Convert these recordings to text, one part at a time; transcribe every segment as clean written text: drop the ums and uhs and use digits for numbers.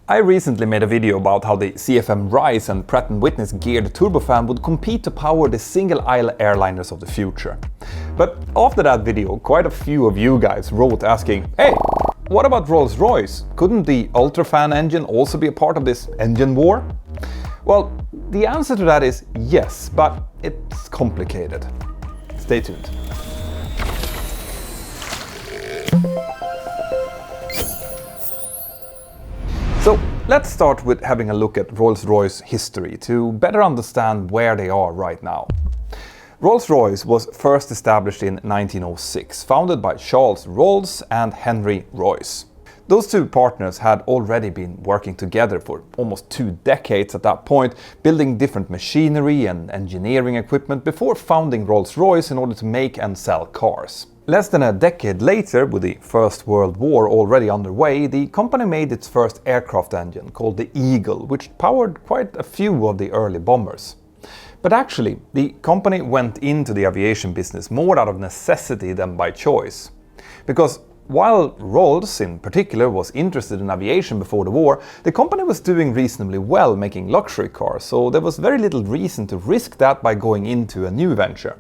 I recently made a video about how the CFM RISE and Pratt & Whitney's geared turbofan would compete to power the single-aisle airliners of the future. But after that video, quite a few of you guys wrote asking, hey, what about Rolls-Royce? Couldn't the UltraFan engine also be a part of this engine war? Well, the answer to that is yes, but it's complicated. Stay tuned. So let's start with having a look at Rolls-Royce history to better understand where they are right now. Rolls-Royce was first established in 1906, founded by Charles Rolls and Henry Royce. Those two partners had already been working together for almost 2 decades at that point, building different machinery and engineering equipment before founding Rolls-Royce in order to make and sell cars. Less than a decade later, with the First World War already underway, the company made its first aircraft engine, called the Eagle, which powered quite a few of the early bombers. But actually, the company went into the aviation business more out of necessity than by choice. Because while Rolls in particular was interested in aviation before the war, the company was doing reasonably well making luxury cars, so there was very little reason to risk that by going into a new venture.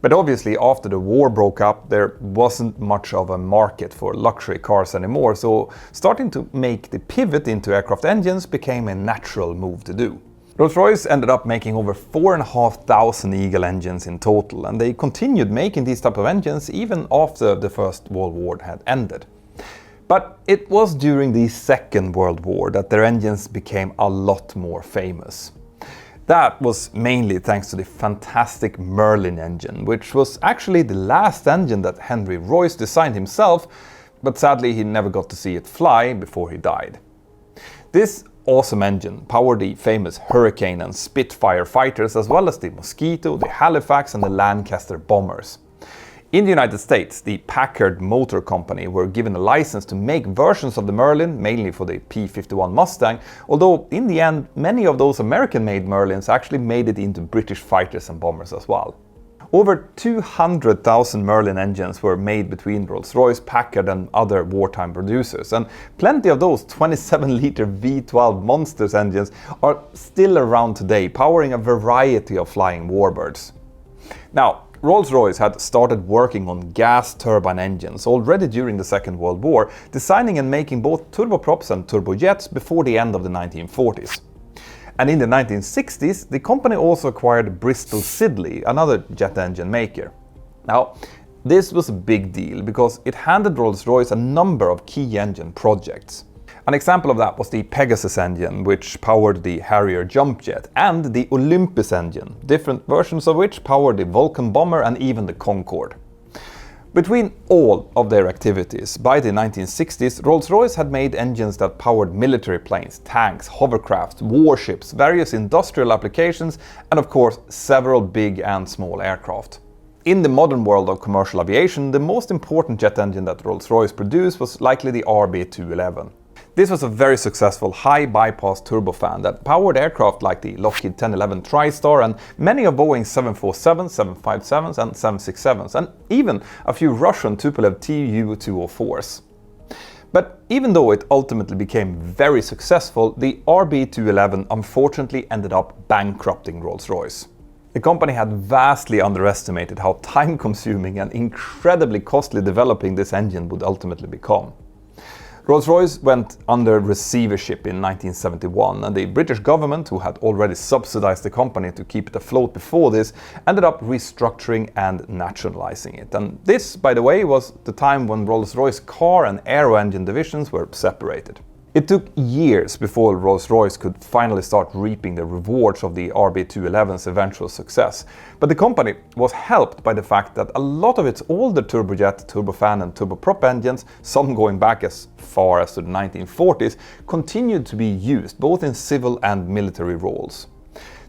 But obviously after the war broke up, there wasn't much of a market for luxury cars anymore, so starting to make the pivot into aircraft engines became a natural move to do. Rolls-Royce ended up making over 4,500 Eagle engines in total, and they continued making these type of engines even after the First World War had ended. But it was during the Second World War that their engines became a lot more famous. That was mainly thanks to the fantastic Merlin engine, which was actually the last engine that Henry Royce designed himself, but sadly he never got to see it fly before he died. This awesome engine powered the famous Hurricane and Spitfire fighters, as well as the Mosquito, the Halifax and the Lancaster bombers. In the United States, the Packard Motor Company were given a license to make versions of the Merlin, mainly for the P-51 Mustang, although in the end many of those American-made Merlins actually made it into British fighters and bombers as well. Over 200,000 Merlin engines were made between Rolls-Royce, Packard and other wartime producers, and plenty of those 27-litre V12 Monsters engines are still around today, powering a variety of flying warbirds. Now, Rolls-Royce had started working on gas turbine engines already during the Second World War, designing and making both turboprops and turbojets before the end of the 1940s. And in the 1960s, the company also acquired Bristol Siddeley, another jet engine maker. Now, this was a big deal because it handed Rolls-Royce a number of key engine projects. An example of that was the Pegasus engine, which powered the Harrier jump jet, and the Olympus engine, different versions of which powered the Vulcan bomber and even the Concorde. Between all of their activities, by the 1960s, Rolls-Royce had made engines that powered military planes, tanks, hovercrafts, warships, various industrial applications, and of course several big and small aircraft. In the modern world of commercial aviation, the most important jet engine that Rolls-Royce produced was likely the RB211. This was a very successful high-bypass turbofan that powered aircraft like the Lockheed 1011 TriStar and many of Boeing's 747s, 757s and 767s, and even a few Russian Tupolev Tu-204s. But even though it ultimately became very successful, the RB211 unfortunately ended up bankrupting Rolls-Royce. The company had vastly underestimated how time-consuming and incredibly costly developing this engine would ultimately become. Rolls-Royce went under receivership in 1971, and the British government, who had already subsidized the company to keep it afloat before this, ended up restructuring and nationalizing it. And this, by the way, was the time when Rolls-Royce car and aero engine divisions were separated. It took years before Rolls-Royce could finally start reaping the rewards of the RB211's eventual success, but the company was helped by the fact that a lot of its older turbojet, turbofan and turboprop engines, some going back as far as to the 1940s, continued to be used both in civil and military roles.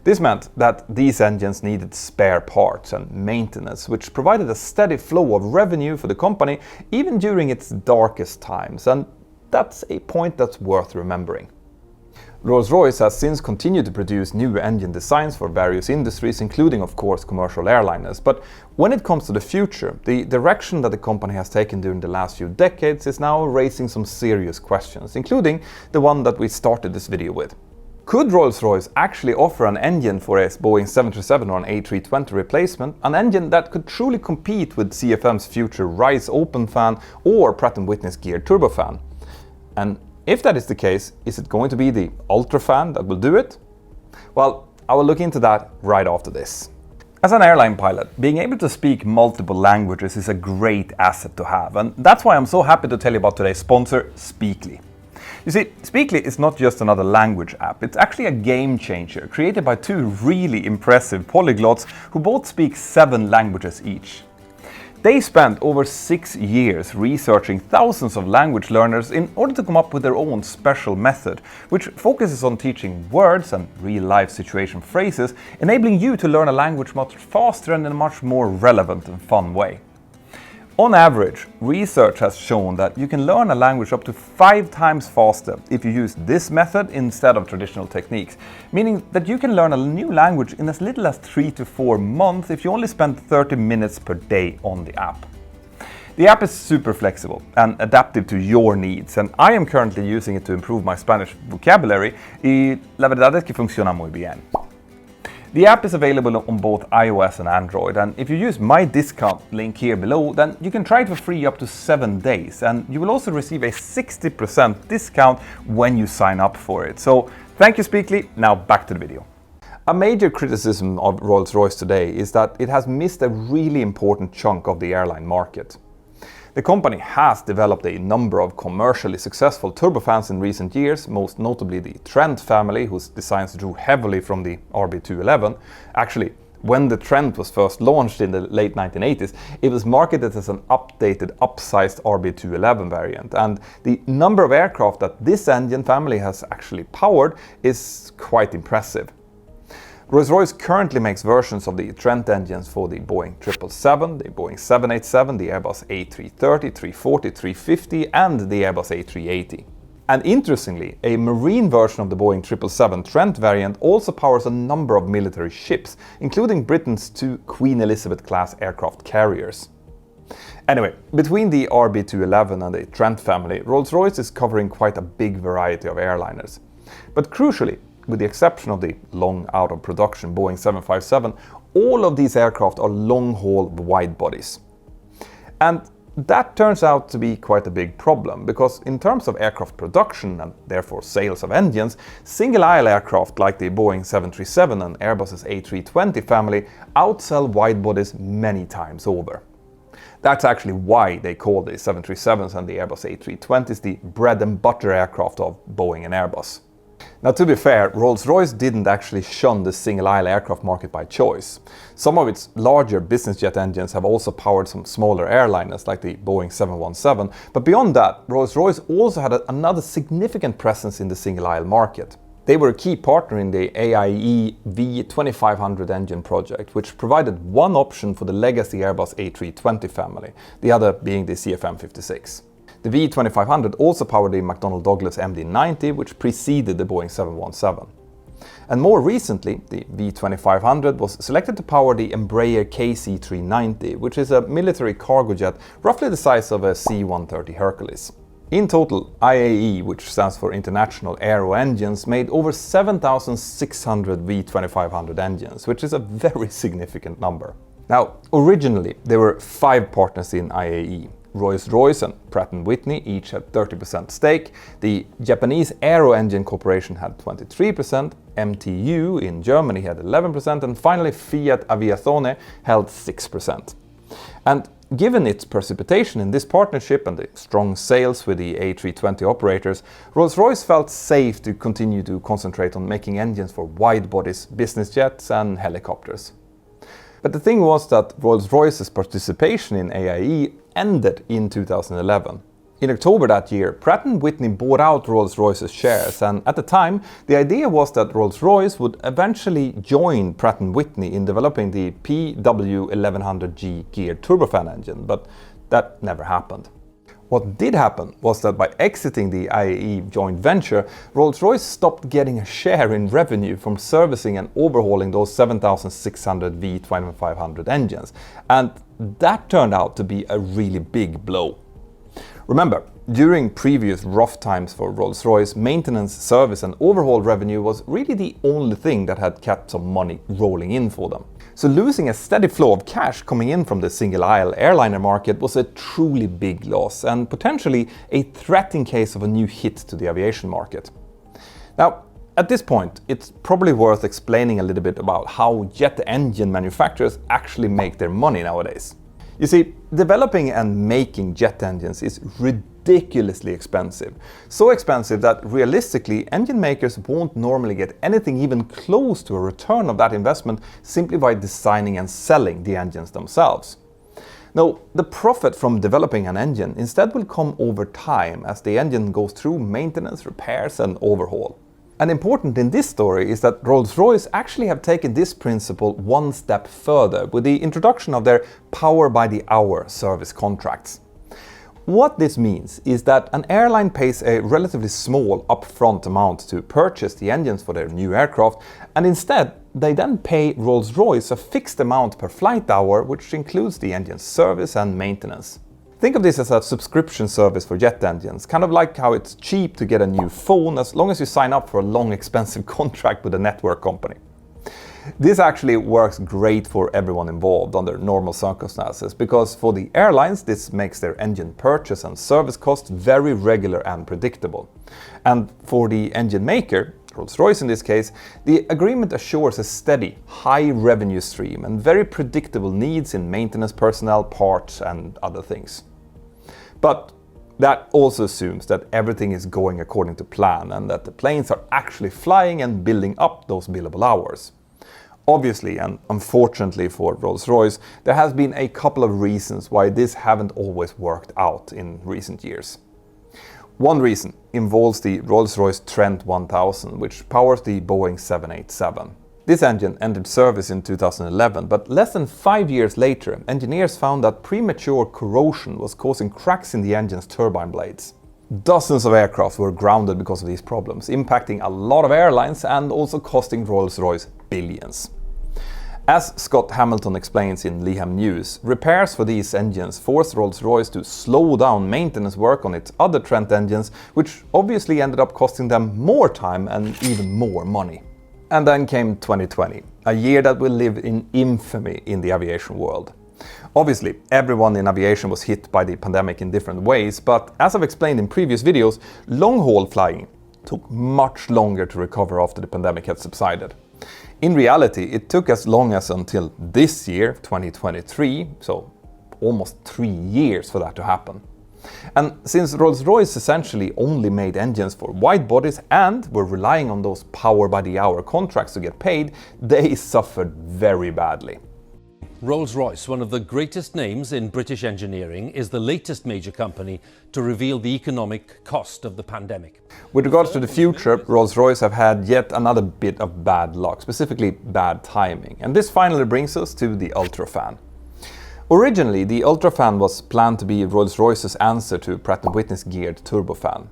This meant that these engines needed spare parts and maintenance, which provided a steady flow of revenue for the company even during its darkest times, and that's a point that's worth remembering. Rolls-Royce has since continued to produce new engine designs for various industries, including of course commercial airliners. But when it comes to the future, the direction that the company has taken during the last few decades is now raising some serious questions, including the one that we started this video with. Could Rolls-Royce actually offer an engine for a Boeing 737 or an A320 replacement, an engine that could truly compete with CFM's future RISE open fan or Pratt & Whitney's geared turbofan? And if that is the case, is it going to be the UltraFan that will do it? Well, I will look into that right after this. As an airline pilot, being able to speak multiple languages is a great asset to have, and that's why I'm so happy to tell you about today's sponsor, Speakly. You see, Speakly is not just another language app, it's actually a game changer created by two really impressive polyglots who both speak 7 languages each. They spent over 6 years researching thousands of language learners in order to come up with their own special method, which focuses on teaching words and real-life situation phrases, enabling you to learn a language much faster and in a much more relevant and fun way. On average, research has shown that you can learn a language up to 5 times faster if you use this method instead of traditional techniques, meaning that you can learn a new language in as little as 3 to 4 months if you only spend 30 minutes per day on the app. The app is super flexible and adaptive to your needs, and I am currently using it to improve my Spanish vocabulary, y la verdad es que funciona muy bien. The app is available on both iOS and Android, and if you use my discount link here below, then you can try it for free up to 7 days, and you will also receive a 60% discount when you sign up for it. So thank you, Speakly. Now back to the video. A major criticism of Rolls-Royce today is that it has missed a really important chunk of the airline market. The company has developed a number of commercially successful turbofans in recent years, most notably the Trent family, whose designs drew heavily from the RB211. Actually, when the Trent was first launched in the late 1980s, it was marketed as an updated, upsized RB211 variant, and the number of aircraft that this engine family has actually powered is quite impressive. Rolls-Royce currently makes versions of the Trent engines for the Boeing 777, the Boeing 787, the Airbus A330, 340, 350 and the Airbus A380. And interestingly, a marine version of the Boeing 777 Trent variant also powers a number of military ships, including Britain's 2 Queen Elizabeth-class aircraft carriers. Anyway, between the RB211 and the Trent family, Rolls-Royce is covering quite a big variety of airliners. But crucially, with the exception of the long out-of-production Boeing 757, all of these aircraft are long-haul wide bodies. And that turns out to be quite a big problem, because in terms of aircraft production and therefore sales of engines, single-aisle aircraft like the Boeing 737 and Airbus's A320 family outsell wide bodies many times over. That's actually why they call the 737s and the Airbus A320s the bread and butter aircraft of Boeing and Airbus. Now, to be fair, Rolls-Royce didn't actually shun the single-aisle aircraft market by choice. Some of its larger business jet engines have also powered some smaller airliners like the Boeing 717, but beyond that, Rolls-Royce also had another significant presence in the single-aisle market. They were a key partner in the AIE V2500 engine project, which provided one option for the legacy Airbus A320 family, the other being the CFM56. The V2500 also powered the McDonnell Douglas MD-90, which preceded the Boeing 717. And more recently, the V2500 was selected to power the Embraer KC-390, which is a military cargo jet roughly the size of a C-130 Hercules. In total, IAE, which stands for International Aero Engines, made over 7,600 V2500 engines, which is a very significant number. Now, originally, there were 5 partners in IAE. Rolls-Royce and Pratt & Whitney each had 30% stake, the Japanese Aero Engine Corporation had 23%, MTU in Germany had 11%, and finally Fiat Aviazione held 6%. And given its precipitation in this partnership and the strong sales with the A320 operators, Rolls-Royce felt safe to continue to concentrate on making engines for wide bodies, business jets and helicopters. But the thing was that Rolls-Royce's participation in AIE ended in 2011. In October that year, Pratt & Whitney bought out Rolls-Royce's shares, and at the time, the idea was that Rolls-Royce would eventually join Pratt & Whitney in developing the PW1100G geared turbofan engine, but that never happened. What did happen was that by exiting the IAE joint venture, Rolls-Royce stopped getting a share in revenue from servicing and overhauling those 7,600 V2500 engines, and that turned out to be a really big blow. Remember, during previous rough times for Rolls-Royce, maintenance, service and overhaul revenue was really the only thing that had kept some money rolling in for them. So losing a steady flow of cash coming in from the single-aisle airliner market was a truly big loss and potentially a threat in case of a new hit to the aviation market. Now, at this point, it's probably worth explaining a little bit about how jet engine manufacturers actually make their money nowadays. You see, developing and making jet engines is ridiculously expensive. So expensive that realistically, engine makers won't normally get anything even close to a return of that investment simply by designing and selling the engines themselves. No, the profit from developing an engine instead will come over time as the engine goes through maintenance, repairs and overhaul. And important in this story is that Rolls-Royce actually have taken this principle one step further with the introduction of their power-by-the-hour service contracts. What this means is that an airline pays a relatively small upfront amount to purchase the engines for their new aircraft, and instead they then pay Rolls-Royce a fixed amount per flight hour, which includes the engine's service and maintenance. Think of this as a subscription service for jet engines, kind of like how it's cheap to get a new phone as long as you sign up for a long expensive contract with a network company. This actually works great for everyone involved under normal circumstances, because for the airlines this makes their engine purchase and service costs very regular and predictable. And for the engine maker, Rolls-Royce in this case, the agreement assures a steady, high revenue stream and very predictable needs in maintenance personnel, parts and other things. But that also assumes that everything is going according to plan and that the planes are actually flying and building up those billable hours. Obviously, and unfortunately for Rolls-Royce, there has been a couple of reasons why this haven't always worked out in recent years. One reason involves the Rolls-Royce Trent 1000, which powers the Boeing 787. This engine entered service in 2011, but less than 5 years later, engineers found that premature corrosion was causing cracks in the engine's turbine blades. Dozens of aircraft were grounded because of these problems, impacting a lot of airlines and also costing Rolls-Royce billions. As Scott Hamilton explains in Leham News, repairs for these engines forced Rolls-Royce to slow down maintenance work on its other Trent engines, which obviously ended up costing them more time and even more money. And then came 2020, a year that will live in infamy in the aviation world. Obviously, everyone in aviation was hit by the pandemic in different ways, but as I've explained in previous videos, long-haul flying took much longer to recover after the pandemic had subsided. In reality, it took as long as until this year, 2023, so almost 3 years for that to happen. And since Rolls-Royce essentially only made engines for wide bodies and were relying on those power-by-the-hour contracts to get paid, they suffered very badly. Rolls-Royce, one of the greatest names in British engineering, is the latest major company to reveal the economic cost of the pandemic. With regards to the future, Rolls-Royce have had yet another bit of bad luck, specifically bad timing. And this finally brings us to the UltraFan. Originally, the UltraFan was planned to be Rolls-Royce's answer to Pratt & Whitney's geared turbofan.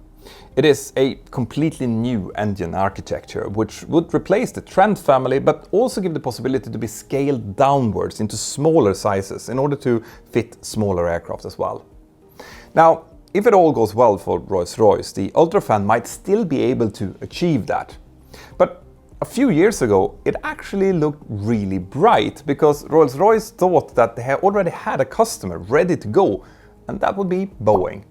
It is a completely new engine architecture, which would replace the Trent family, but also give the possibility to be scaled downwards into smaller sizes in order to fit smaller aircraft as well. Now, if it all goes well for Rolls-Royce, the UltraFan might still be able to achieve that. But a few years ago, it actually looked really bright, because Rolls-Royce thought that they already had a customer ready to go, and that would be Boeing.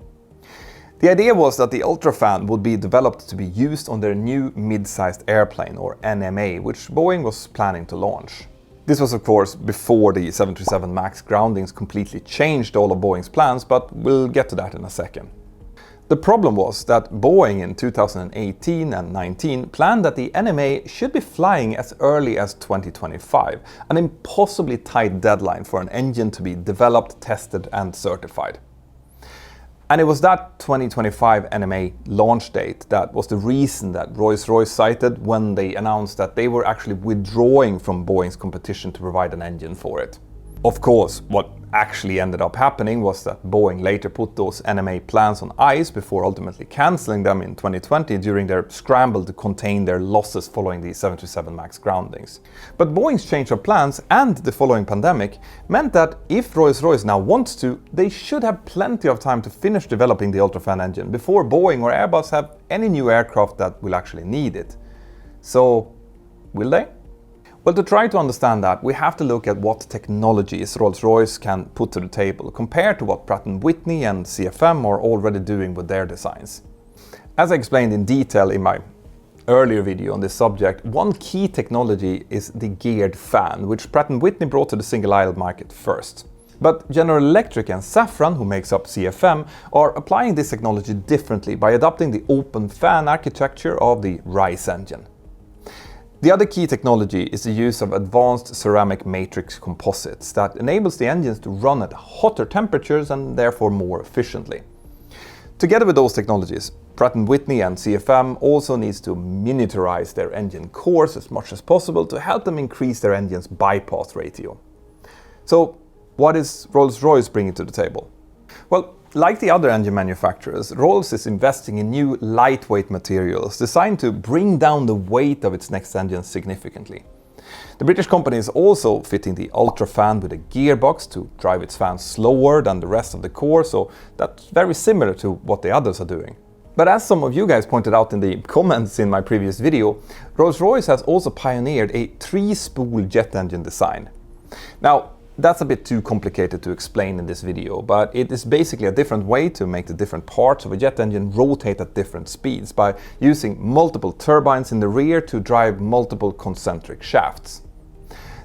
The idea was that the UltraFan would be developed to be used on their new mid-sized airplane, or NMA, which Boeing was planning to launch. This was of course before the 737 MAX groundings completely changed all of Boeing's plans, but we'll get to that in a second. The problem was that Boeing in 2018 and 19 planned that the NMA should be flying as early as 2025, an impossibly tight deadline for an engine to be developed, tested and certified. And it was that 2025 NMA launch date that was the reason that Rolls-Royce cited when they announced that they were actually withdrawing from Boeing's competition to provide an engine for it. Of course, what actually ended up happening was that Boeing later put those NMA plans on ice before ultimately cancelling them in 2020 during their scramble to contain their losses following the 737 MAX groundings. But Boeing's change of plans and the following pandemic meant that if Rolls-Royce now wants to, they should have plenty of time to finish developing the UltraFan engine before Boeing or Airbus have any new aircraft that will actually need it. So, will they? Well, to try to understand that, we have to look at what technologies Rolls-Royce can put to the table compared to what Pratt & Whitney and CFM are already doing with their designs. As I explained in detail in my earlier video on this subject, one key technology is the geared fan, which Pratt & Whitney brought to the single-aisle market first. But General Electric and Safran, who makes up CFM, are applying this technology differently by adopting the open fan architecture of the RISE engine. The other key technology is the use of advanced ceramic matrix composites that enables the engines to run at hotter temperatures and therefore more efficiently. Together with those technologies, Pratt & Whitney and CFM also needs to miniaturize their engine cores as much as possible to help them increase their engine's bypass ratio. So, what is Rolls-Royce bringing to the table? Well, like the other engine manufacturers, Rolls is investing in new lightweight materials designed to bring down the weight of its next engine significantly. The British company is also fitting the UltraFan with a gearbox to drive its fan slower than the rest of the core, so that's very similar to what the others are doing. But as some of you guys pointed out in the comments in my previous video, Rolls-Royce has also pioneered a 3-spool jet engine design. Now, that's a bit too complicated to explain in this video, but it is basically a different way to make the different parts of a jet engine rotate at different speeds by using multiple turbines in the rear to drive multiple concentric shafts.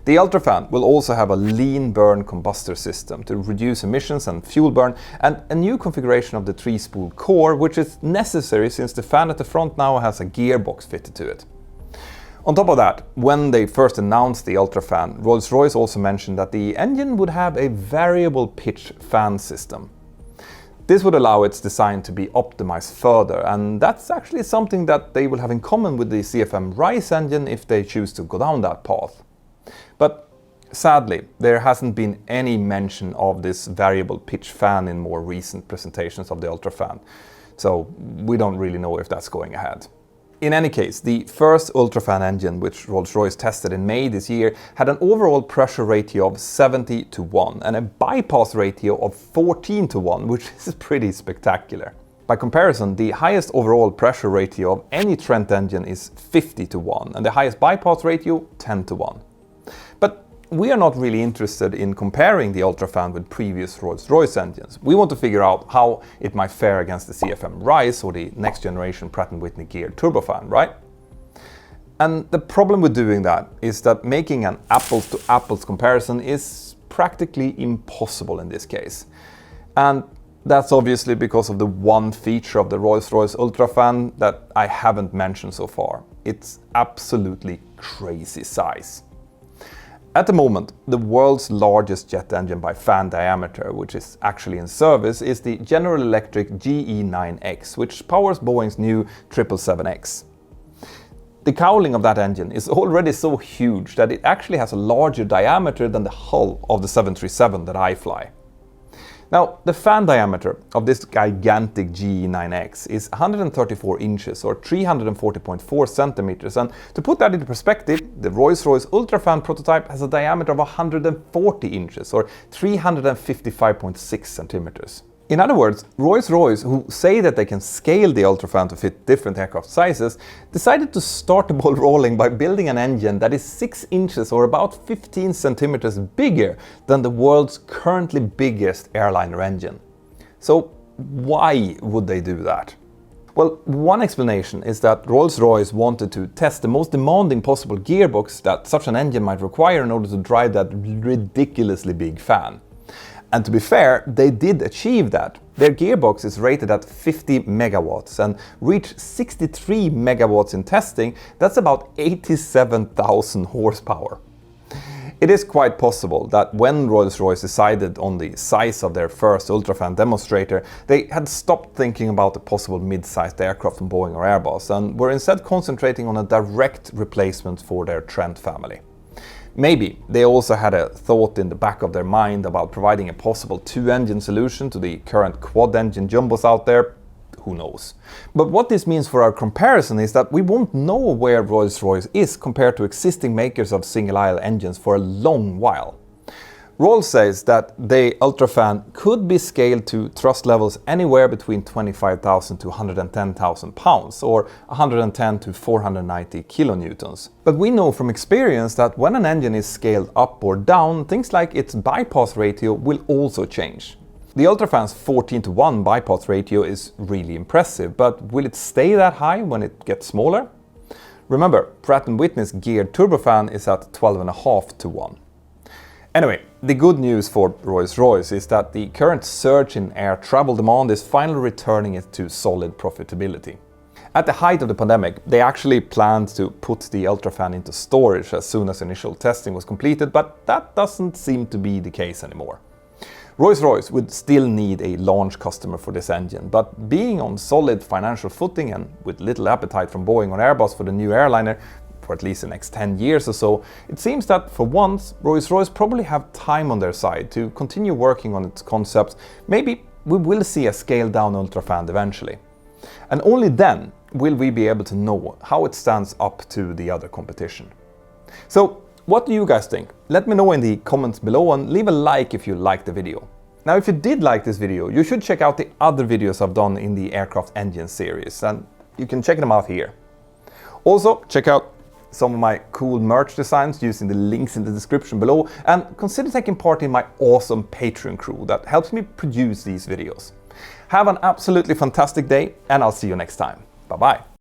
The UltraFan will also have a lean burn combustor system to reduce emissions and fuel burn, and a new configuration of the 3-spool core, which is necessary since the fan at the front now has a gearbox fitted to it. On top of that, when they first announced the UltraFan, Rolls-Royce also mentioned that the engine would have a variable pitch fan system. This would allow its design to be optimized further, and that's actually something that they will have in common with the CFM RISE engine if they choose to go down that path. But sadly, there hasn't been any mention of this variable pitch fan in more recent presentations of the UltraFan, so we don't really know if that's going ahead. In any case, the first UltraFan engine, which Rolls-Royce tested in May this year, had an overall pressure ratio of 70:1 and a bypass ratio of 14:1, which is pretty spectacular. By comparison, the highest overall pressure ratio of any Trent engine is 50:1 and the highest bypass ratio 10:1. But we are not really interested in comparing the UltraFan with previous Rolls-Royce engines. We want to figure out how it might fare against the CFM RISE or the next generation Pratt & Whitney geared turbofan, right? And the problem with doing that is that making an apples-to-apples comparison is practically impossible in this case. And that's obviously because of the one feature of the Rolls-Royce UltraFan that I haven't mentioned so far. It's absolutely crazy size. At the moment, the world's largest jet engine by fan diameter, which is actually in service, is the General Electric GE9X, which powers Boeing's new 777X. The cowling of that engine is already so huge that it actually has a larger diameter than the hull of the 737 that I fly. Now, the fan diameter of this gigantic GE9X is 134 inches or 340.4 centimeters, and to put that into perspective, the Rolls-Royce UltraFan prototype has a diameter of 140 inches or 355.6 centimeters. In other words, Rolls-Royce, who say that they can scale the UltraFan to fit different aircraft sizes, decided to start the ball rolling by building an engine that is 6 inches or about 15 centimeters bigger than the world's currently biggest airliner engine. So why would they do that? Well, one explanation is that Rolls-Royce wanted to test the most demanding possible gearbox that such an engine might require in order to drive that ridiculously big fan. And to be fair, they did achieve that. Their gearbox is rated at 50 megawatts and reached 63 megawatts in testing. That's about 87,000 horsepower. It is quite possible that when Rolls-Royce decided on the size of their first UltraFan demonstrator, they had stopped thinking about a possible mid-sized aircraft from Boeing or Airbus and were instead concentrating on a direct replacement for their Trent family. Maybe they also had a thought in the back of their mind about providing a possible two-engine solution to the current quad-engine jumbos out there. Who knows? But what this means for our comparison is that we won't know where Rolls-Royce is compared to existing makers of single-aisle engines for a long while. Rolls says that the UltraFan could be scaled to thrust levels anywhere between 25,000 to 110,000 pounds or 110 to 490 kilonewtons. But we know from experience that when an engine is scaled up or down, things like its bypass ratio will also change. The UltraFan's 14:1 bypass ratio is really impressive, but will it stay that high when it gets smaller? Remember, Pratt & Whitney's geared turbofan is at 12.5:1. Anyway, the good news for Rolls-Royce is that the current surge in air travel demand is finally returning it to solid profitability. At the height of the pandemic, they actually planned to put the UltraFan into storage as soon as initial testing was completed, but that doesn't seem to be the case anymore. Rolls-Royce would still need a launch customer for this engine, but being on solid financial footing and with little appetite from Boeing or Airbus for the new airliner, for at least the next 10 years or so, it seems that for once Rolls-Royce probably have time on their side to continue working on its concepts. Maybe we will see a scaled down UltraFan eventually. And only then will we be able to know how it stands up to the other competition. So what do you guys think? Let me know in the comments below and leave a like if you liked the video. Now if you did like this video, you should check out the other videos I've done in the aircraft engine series, and you can check them out here. Also check out some of my cool merch designs using the links in the description below, and consider taking part in my awesome Patreon crew that helps me produce these videos. Have an absolutely fantastic day, and I'll see you next time. Bye bye.